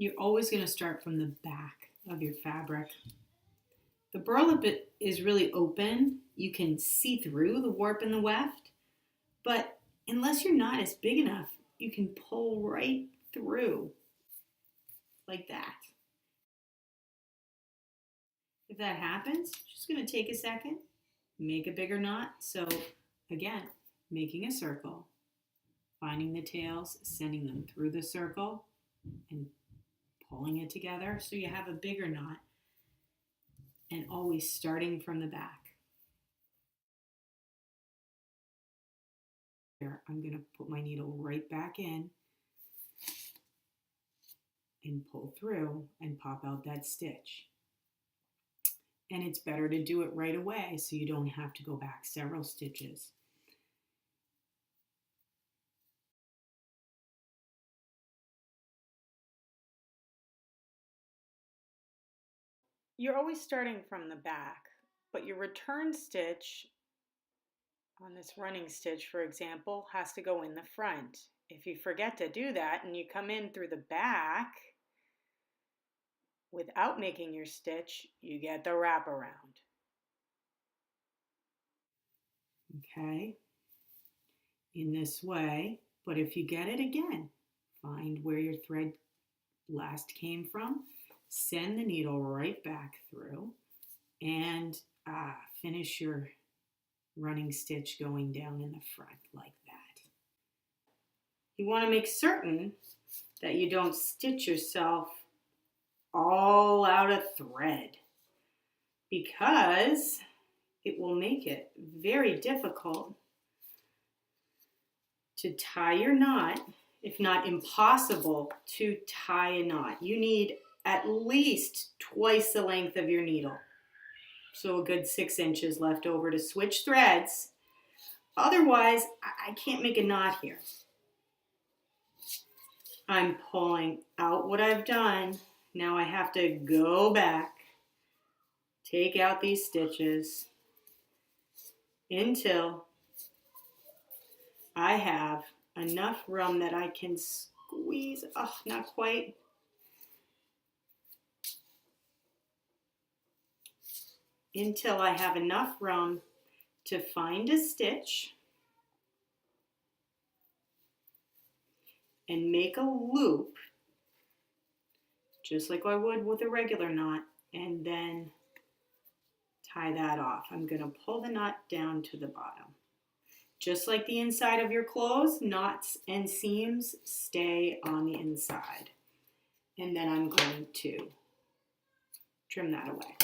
You're always going to start from the back of your fabric. The burlap is really open. You can see through the warp and the weft, but unless you're not as big enough, you can pull right through like that. If that happens, just going to take a second, make a bigger knot. So again, making a circle, finding the tails, sending them through the circle, and pulling it together so you have a bigger knot, and always starting from the back. Here, I'm going to put my needle right back in and pull through and pop out that stitch. And it's better to do it right away so you don't have to go back several stitches. You're always starting from the back, but your return stitch on this running stitch, for example, has to go in the front. If you forget to do that and you come in through the back without making your stitch, you get the wraparound. Okay, in this way, but if you get it again, find where your thread last came from, send the needle right back through, and finish your running stitch going down in the front like that. You want to make certain that you don't stitch yourself all out of thread, because it will make it very difficult to tie your knot, if not impossible to tie a knot. You need at least twice the length of your needle. So a good 6 inches left over to switch threads. Otherwise, I can't make a knot here. I'm pulling out what I've done. Now I have to go back, take out these stitches until I have enough room that I can squeeze. Oh, not quite. Until I have enough room to find a stitch and make a loop, just like I would with a regular knot, and then tie that off. I'm going to pull the knot down to the bottom. Just like the inside of your clothes, knots and seams stay on the inside. And then I'm going to trim that away.